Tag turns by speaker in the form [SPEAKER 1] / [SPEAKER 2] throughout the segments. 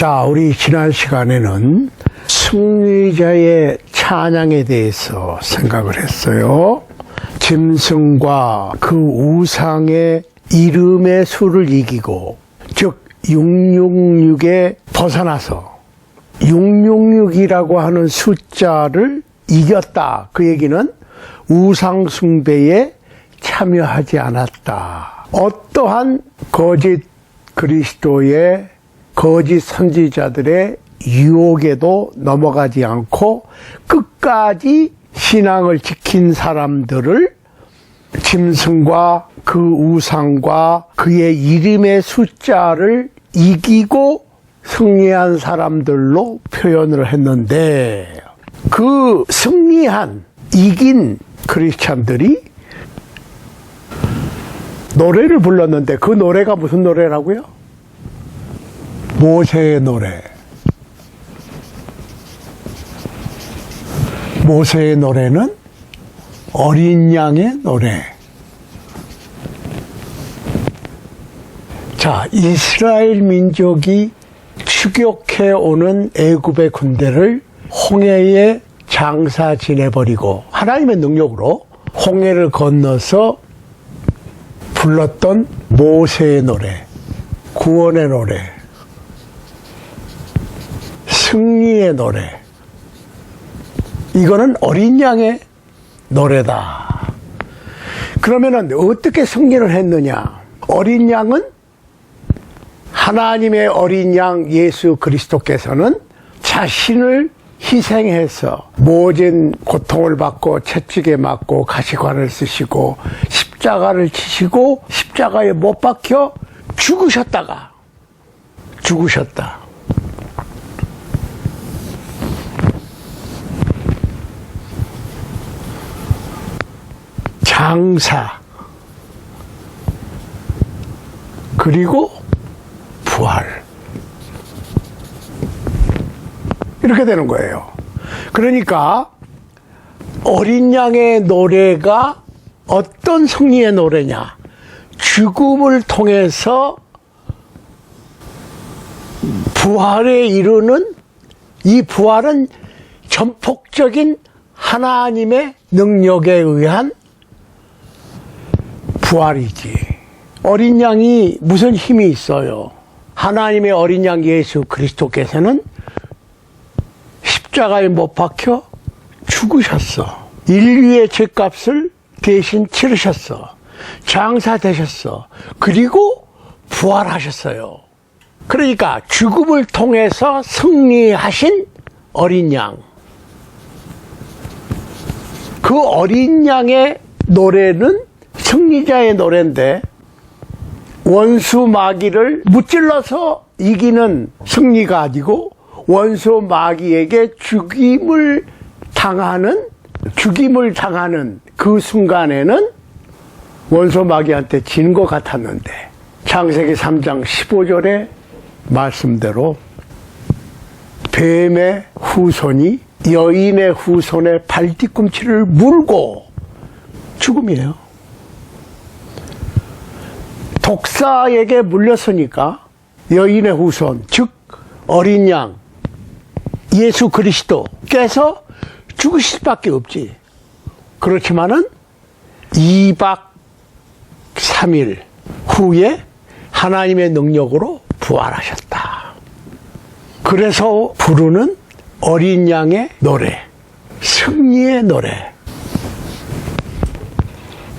[SPEAKER 1] 자, 우리 지난 시간에는 승리자의 찬양에 대해서 생각을 했어요. 짐승과 그 우상의 이름의 수를 이기고, 즉 666에 벗어나서 666이라고 하는 숫자를 이겼다. 그 얘기는 우상 숭배에 참여하지 않았다. 어떠한 거짓 그리스도의 거짓 선지자들의 유혹에도 넘어가지 않고 끝까지 신앙을 지킨 사람들을 짐승과 그 우상과 그의 이름의 숫자를 이기고 승리한 사람들로 표현을 했는데, 그 승리한 이긴 크리스찬들이 노래를 불렀는데, 그 노래가 무슨 노래라고요? 모세의 노래. 모세의 노래는 어린 양의 노래. 자, 이스라엘 민족이 추격해 오는 애굽의 군대를 홍해에 장사 지내버리고 하나님의 능력으로 홍해를 건너서 불렀던 모세의 노래, 구원의 노래, 승리의 노래. 이거는 어린 양의 노래다. 그러면은 어떻게 승리를 했느냐? 어린 양은 하나님의 어린 양 예수 그리스도께서는 자신을 희생해서 모진 고통을 받고 채찍에 맞고 가시관을 쓰시고 십자가를 치시고 십자가에 못 박혀 죽으셨다. 장사, 그리고 부활. 이렇게 되는 거예요. 그러니까 어린 양의 노래가 어떤 승리의 노래냐? 죽음을 통해서 부활에 이르는, 이 부활은 전폭적인 하나님의 능력에 의한 부활이지. 어린 양이 무슨 힘이 있어요? 하나님의 어린 양 예수 그리스도께서는 십자가에 못 박혀 죽으셨어. 인류의 죄값을 대신 치르셨어. 장사되셨어. 그리고 부활하셨어요. 그러니까 죽음을 통해서 승리하신 어린 양. 그 어린 양의 노래는 승리자의 노래인데, 원수 마귀를 무찔러서 이기는 승리가 아니고 원수 마귀에게 죽임을 당하는 그 순간에는 원수 마귀한테 진 것 같았는데, 창세기 3장 15절의 말씀대로 뱀의 후손이 여인의 후손의 발뒤꿈치를 물고 죽음이에요. 독사에게 물렸으니까 여인의 후손, 즉 어린 양 예수 그리스도께서 죽으실 수밖에 없지. 그렇지만은 2박 3일 후에 하나님의 능력으로 부활하셨다. 그래서 부르는 어린 양의 노래, 승리의 노래.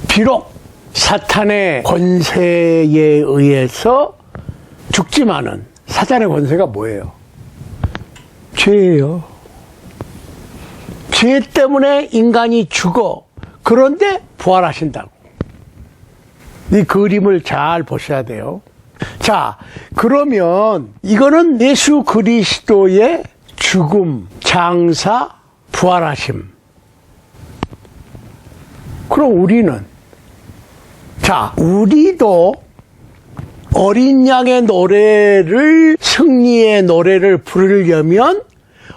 [SPEAKER 1] 비록 사탄의 권세에 의해서 죽지만은, 사탄의 권세가 뭐예요? 죄예요. 죄 때문에 인간이 죽어. 그런데 부활하신다고. 이 그림을 잘 보셔야 돼요. 자, 그러면 이거는 예수 그리스도의 죽음, 장사, 부활하심. 그럼 우리도 어린 양의 노래를, 승리의 노래를 부르려면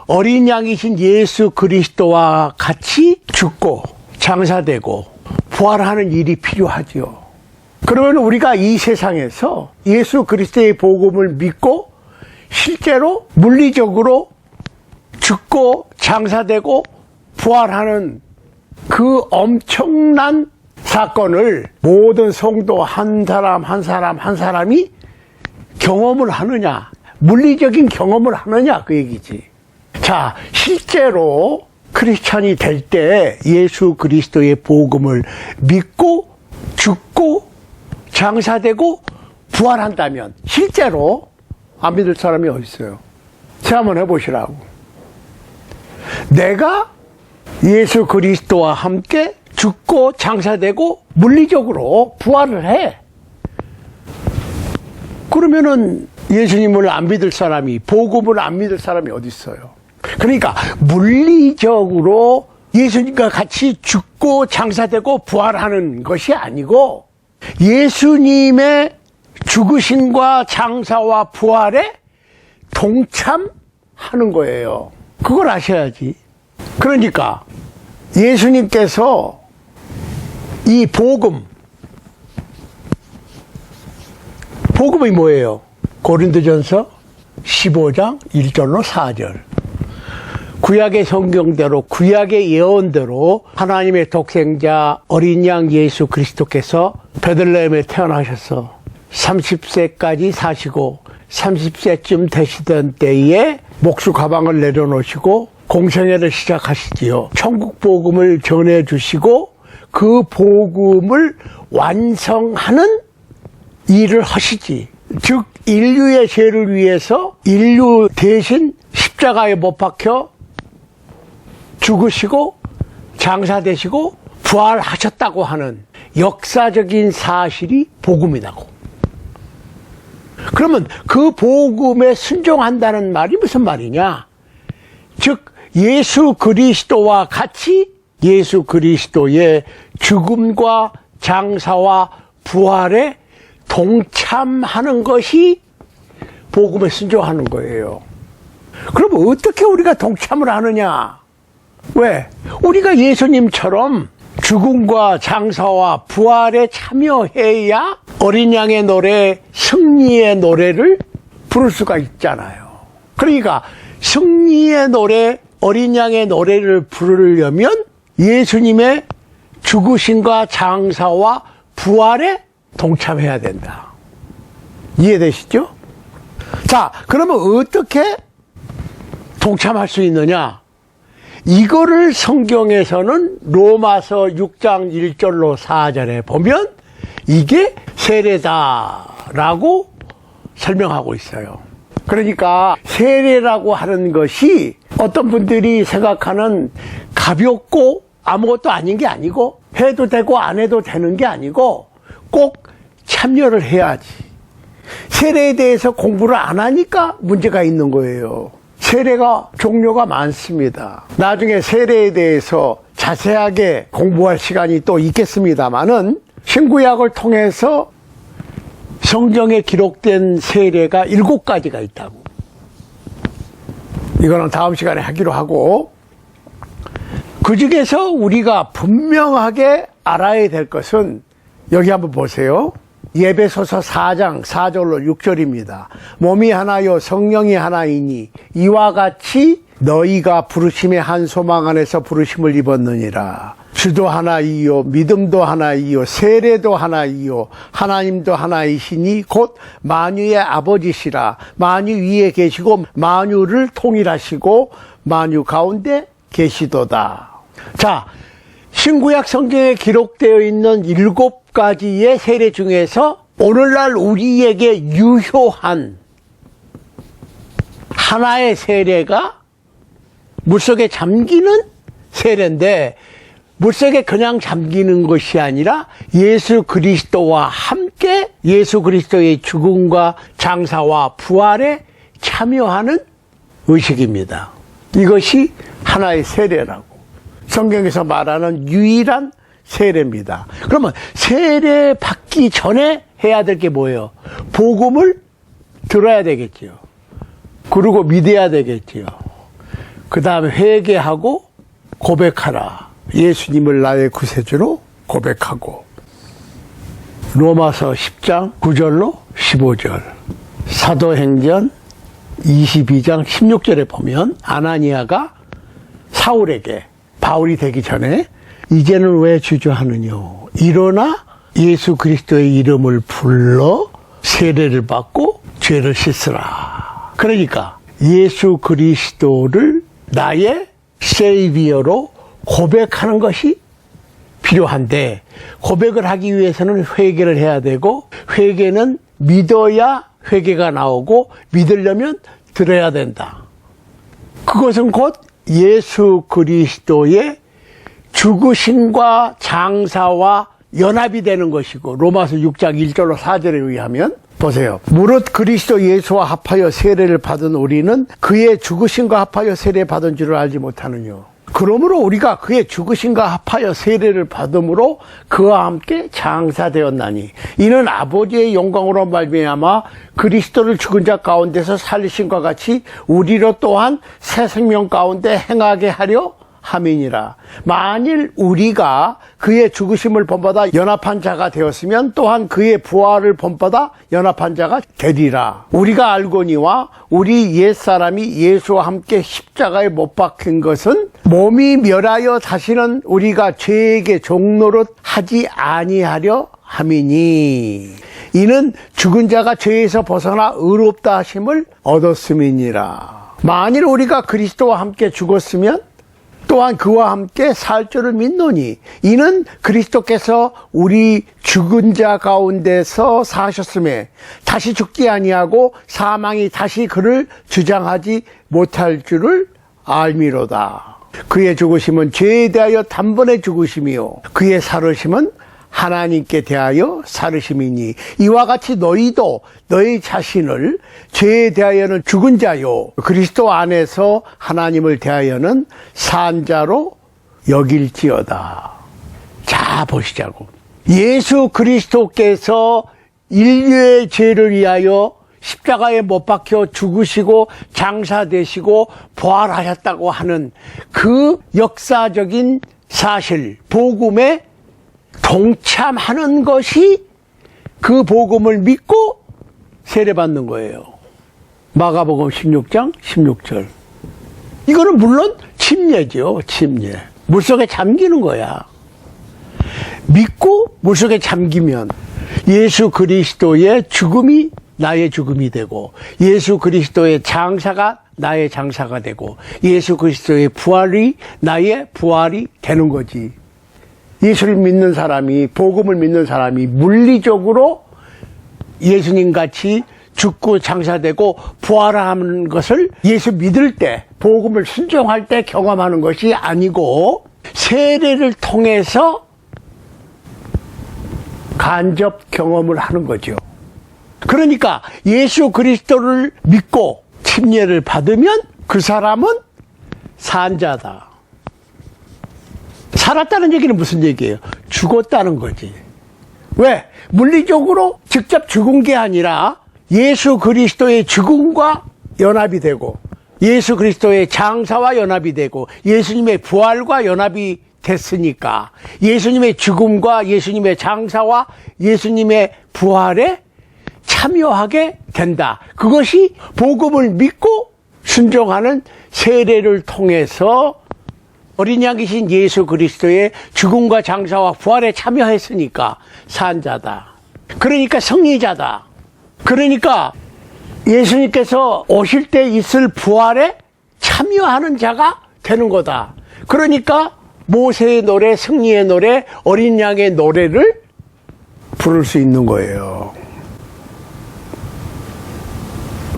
[SPEAKER 1] 어린 양이신 예수 그리스도와 같이 죽고 장사되고 부활하는 일이 필요하지요. 그러면 우리가 이 세상에서 예수 그리스도의 복음을 믿고 실제로 물리적으로 죽고 장사되고 부활하는 그 엄청난 사건을 모든 성도 한 사람 한 사람 한 사람이 경험을 하느냐, 물리적인 경험을 하느냐 그 얘기지. 자, 실제로 크리스찬이 될 때 예수 그리스도의 복음을 믿고 죽고 장사되고 부활한다면 실제로 안 믿을 사람이 어디 있어요? 자, 한번 해보시라고. 내가 예수 그리스도와 함께 죽고 장사되고 물리적으로 부활을 해. 그러면은 예수님을 안 믿을 사람이, 복음을 안 믿을 사람이 어디 있어요? 그러니까 물리적으로 예수님과 같이 죽고 장사되고 부활하는 것이 아니고 예수님의 죽으심과 장사와 부활에 동참하는 거예요. 그걸 아셔야지. 그러니까 예수님께서 이 복음이 뭐예요? 고린도전서 15장 1절로 4절. 구약의 성경대로, 구약의 예언대로 하나님의 독생자 어린 양 예수 그리스도께서 베들레헴에 태어나셔서 30세까지 사시고 30세쯤 되시던 때에 목수 가방을 내려놓으시고 공생애를 시작하시지요. 천국 복음을 전해주시고 그 복음을 완성하는 일을 하시지. 즉 인류의 죄를 위해서 인류 대신 십자가에 못 박혀 죽으시고 장사되시고 부활하셨다고 하는 역사적인 사실이 복음이라고. 그러면 그 복음에 순종한다는 말이 무슨 말이냐? 즉 예수 그리스도와 같이 예수 그리스도의 죽음과 장사와 부활에 동참하는 것이 복음에 순종하는 거예요. 그럼 어떻게 우리가 동참을 하느냐? 왜? 우리가 예수님처럼 죽음과 장사와 부활에 참여해야 어린 양의 노래, 승리의 노래를 부를 수가 있잖아요. 그러니까 승리의 노래, 어린 양의 노래를 부르려면 예수님의 죽으심과 장사와 부활에 동참해야 된다. 이해되시죠? 자, 그러면 어떻게 동참할 수 있느냐? 이거를 성경에서는 로마서 6장 1절로 4절에 보면 이게 세례다라고 설명하고 있어요. 그러니까 세례라고 하는 것이 어떤 분들이 생각하는 가볍고 아무것도 아닌 게 아니고 해도 되고 안 해도 되는 게 아니고 꼭 참여를 해야지. 세례에 대해서 공부를 안 하니까 문제가 있는 거예요. 세례가 종류가 많습니다. 나중에 세례에 대해서 자세하게 공부할 시간이 또 있겠습니다만은 신구약을 통해서 성경에 기록된 세례가 7가지가 있다고. 이거는 다음 시간에 하기로 하고, 그 중에서 우리가 분명하게 알아야 될 것은 여기 한번 보세요. 예배소서 4장 4절로 6절입니다. 몸이 하나요 성령이 하나이니 이와 같이 너희가 부르심의 한 소망 안에서 부르심을 입었느니라. 주도 하나이요 믿음도 하나이요 세례도 하나이요 하나님도 하나이시니 곧 만유의 아버지시라. 만유 위에 계시고 만유를 통일하시고 만유 가운데 계시도다. 자, 신구약 성경에 기록되어 있는 7가지의 세례 중에서 오늘날 우리에게 유효한 하나의 세례가 물속에 잠기는 세례인데, 물속에 그냥 잠기는 것이 아니라 예수 그리스도와 함께 예수 그리스도의 죽음과 장사와 부활에 참여하는 의식입니다. 이것이 하나의 세례라고. 성경에서 말하는 유일한 세례입니다. 그러면 세례 받기 전에 해야 될 게 뭐예요? 복음을 들어야 되겠지요. 그리고 믿어야 되겠지요. 그 다음에 회개하고 고백하라. 예수님을 나의 구세주로 고백하고. 로마서 10장 9절로 15절. 사도행전 22장 16절에 보면 아나니아가 사울에게, 바울이 되기 전에 이제는 왜 주저하느냐, 일어나 예수 그리스도의 이름을 불러 세례를 받고 죄를 씻으라. 그러니까 예수 그리스도를 나의 세이비어로 고백하는 것이 필요한데, 고백을 하기 위해서는 회개를 해야 되고, 회개는 믿어야 회개가 나오고, 믿으려면 들어야 된다. 그것은 곧 예수 그리스도의 죽으심과 장사와 연합이 되는 것이고, 로마서 6장 1절로 4절에 의하면 보세요. 무릇 그리스도 예수와 합하여 세례를 받은 우리는 그의 죽으심과 합하여 세례 받은 줄을 알지 못하느냐. 그러므로 우리가 그의 죽으심과 합하여 세례를 받음으로 그와 함께 장사되었나니 이는 아버지의 영광으로 말미암아 그리스도를 죽은 자 가운데서 살리심과 같이 우리로 또한 새 생명 가운데 행하게 하려 함이니라. 만일 우리가 그의 죽으심을 본받아 연합한 자가 되었으면 또한 그의 부활을 본받아 연합한 자가 되리라. 우리가 알거니와 우리 옛사람이 예수와 함께 십자가에 못 박힌 것은 몸이 멸하여 다시는 우리가 죄에게 종노릇 하지 아니하려 함이니 이는 죽은 자가 죄에서 벗어나 의롭다 하심을 얻었음이니라. 만일 우리가 그리스도와 함께 죽었으면 또한 그와 함께 살 줄을 믿노니 이는 그리스도께서 우리 죽은 자 가운데서 사셨음에 다시 죽지 아니하고 사망이 다시 그를 주장하지 못할 줄을 알미로다. 그의 죽으심은 죄에 대하여 단번에 죽으심이요 그의 살으심은 하나님께 대하여 살으심이니 이와 같이 너희도 너희 자신을 죄에 대하여는 죽은 자요 그리스도 안에서 하나님을 대하여는 산 자로 여길지어다. 자, 보시자고. 예수 그리스도께서 인류의 죄를 위하여 십자가에 못 박혀 죽으시고 장사되시고 부활하셨다고 하는 그 역사적인 사실, 복음에 동참하는 것이 그 복음을 믿고 세례받는 거예요. 마가복음 16장 16절. 이거는 물론 침례죠. 침례. 물속에 잠기는 거야. 믿고 물속에 잠기면 예수 그리스도의 죽음이 나의 죽음이 되고 예수 그리스도의 장사가 나의 장사가 되고 예수 그리스도의 부활이 나의 부활이 되는 거지. 예수를 믿는 사람이, 복음을 믿는 사람이 물리적으로 예수님 같이 죽고 장사되고 부활하는 것을 예수 믿을 때, 복음을 순종할 때 경험하는 것이 아니고 세례를 통해서 간접 경험을 하는 거죠. 그러니까 예수 그리스도를 믿고 침례를 받으면 그 사람은 산자다. 살았다는 얘기는 무슨 얘기예요? 죽었다는 거지. 왜? 물리적으로 직접 죽은 게 아니라 예수 그리스도의 죽음과 연합이 되고 예수 그리스도의 장사와 연합이 되고 예수님의 부활과 연합이 됐으니까 예수님의 죽음과 예수님의 장사와 예수님의 부활에 참여하게 된다. 그것이 복음을 믿고 순종하는 세례를 통해서 어린 양이신 예수 그리스도의 죽음과 장사와 부활에 참여했으니까 산자다. 그러니까 승리자다. 그러니까 예수님께서 오실 때 있을 부활에 참여하는 자가 되는 거다. 그러니까 모세의 노래, 승리의 노래, 어린 양의 노래를 부를 수 있는 거예요.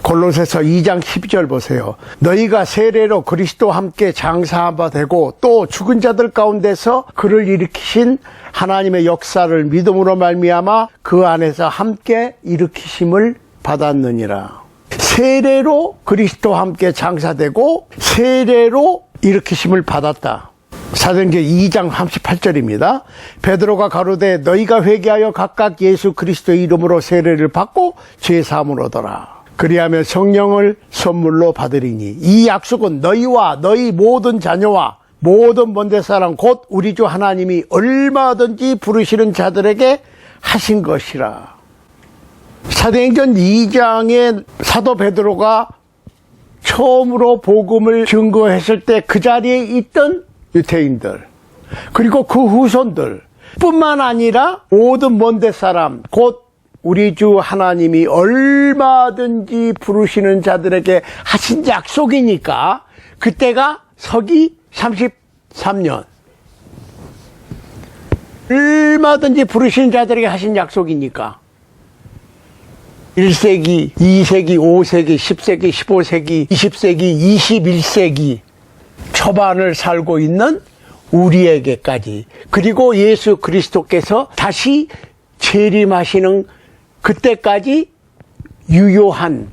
[SPEAKER 1] 골로새서 2장 12절 보세요. 너희가 세례로 그리스도와 함께 장사한 바 되고 또 죽은 자들 가운데서 그를 일으키신 하나님의 역사를 믿음으로 말미암아 그 안에서 함께 일으키심을 받았느니라. 세례로 그리스도와 함께 장사되고 세례로 일으키심을 받았다. 사도행전 2장 38절입니다. 베드로가 가로되 너희가 회개하여 각각 예수 그리스도의 이름으로 세례를 받고 죄 사함을 얻어라. 그리하면 성령을 선물로 받으리니 이 약속은 너희와 너희 모든 자녀와 모든 먼데 사람 곧 우리 주 하나님이 얼마든지 부르시는 자들에게 하신 것이라. 사도행전 2장에 사도 베드로가 처음으로 복음을 증거했을 때 그 자리에 있던 유대인들, 그리고 그 후손들 뿐만 아니라 모든 먼데 사람, 곧 우리 주 하나님이 얼마든지 부르시는 자들에게 하신 약속이니까, 그때가 서기 33년. 얼마든지 부르시는 자들에게 하신 약속이니까 1세기, 2세기, 5세기, 10세기, 15세기, 20세기, 21세기 초반을 살고 있는 우리에게까지, 그리고 예수 그리스도께서 다시 재림하시는 그때까지 유효한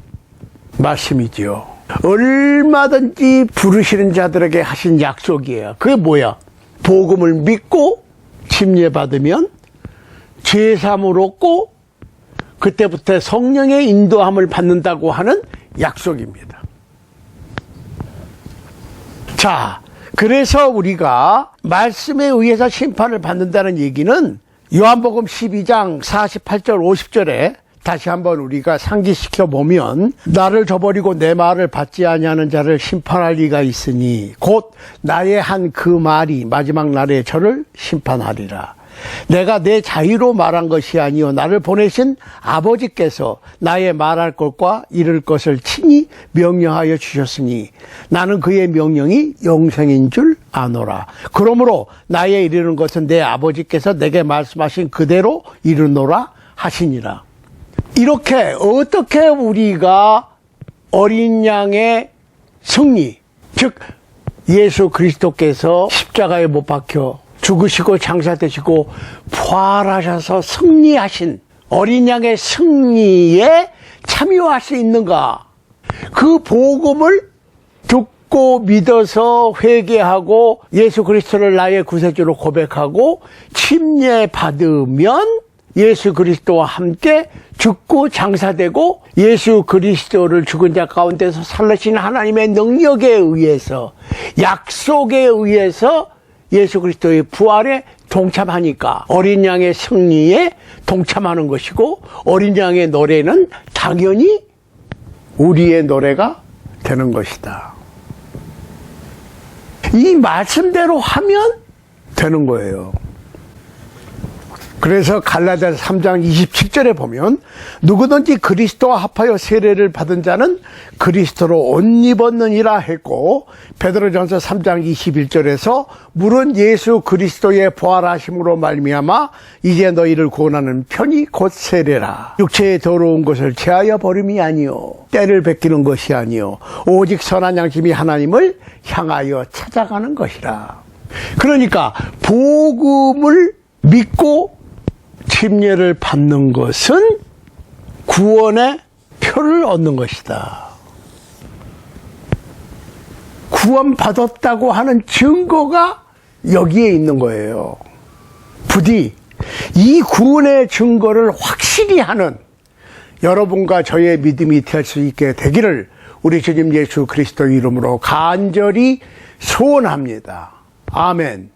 [SPEAKER 1] 말씀이지요. 얼마든지 부르시는 자들에게 하신 약속이에요. 그게 뭐야? 복음을 믿고 침례받으면 죄사함을 얻고 그때부터 성령의 인도함을 받는다고 하는 약속입니다. 자, 그래서 우리가 말씀에 의해서 심판을 받는다는 얘기는 요한복음 12장 48절 50절에 다시 한번 우리가 상기시켜 보면, 나를 저버리고 내 말을 받지 아니하는 자를 심판할 리가 있으니 곧 나의 한 그 말이 마지막 날에 저를 심판하리라. 내가 내 자유로 말한 것이 아니요 나를 보내신 아버지께서 나의 말할 것과 이를 것을 친히 명령하여 주셨으니 나는 그의 명령이 영생인 줄 아노라. 그러므로 나의 이르는 것은 내 아버지께서 내게 말씀하신 그대로 이르노라 하시니라. 이렇게 어떻게 우리가 어린 양의 승리, 즉 예수 그리스도께서 십자가에 못 박혀 죽으시고 장사되시고 부활하셔서 승리하신 어린 양의 승리에 참여할 수 있는가? 그 복음을 듣고 믿어서 회개하고 예수 그리스도를 나의 구세주로 고백하고 침례받으면 예수 그리스도와 함께 죽고 장사되고 예수 그리스도를 죽은 자 가운데서 살리신 하나님의 능력에 의해서, 약속에 의해서 예수 그리스도의 부활에 동참하니까 어린 양의 승리에 동참하는 것이고, 어린 양의 노래는 당연히 우리의 노래가 되는 것이다. 이 말씀대로 하면 되는 거예요. 그래서 갈라디아서 3장 27절에 보면 누구든지 그리스도와 합하여 세례를 받은 자는 그리스도로 옷 입었느니라 했고, 베드로전서 3장 21절에서 물은 예수 그리스도의 부활하심으로 말미암아 이제 너희를 구원하는 편이 곧 세례라. 육체의 더러운 것을 제하여 버림이 아니요 때를 베끼는 것이 아니요 오직 선한 양심이 하나님을 향하여 찾아가는 것이라. 그러니까 복음을 믿고 침례를 받는 것은 구원의 표를 얻는 것이다. 구원받았다고 하는 증거가 여기에 있는 거예요. 부디 이 구원의 증거를 확실히 하는 여러분과 저의 믿음이 될 수 있게 되기를 우리 주님 예수 그리스도 이름으로 간절히 소원합니다. 아멘.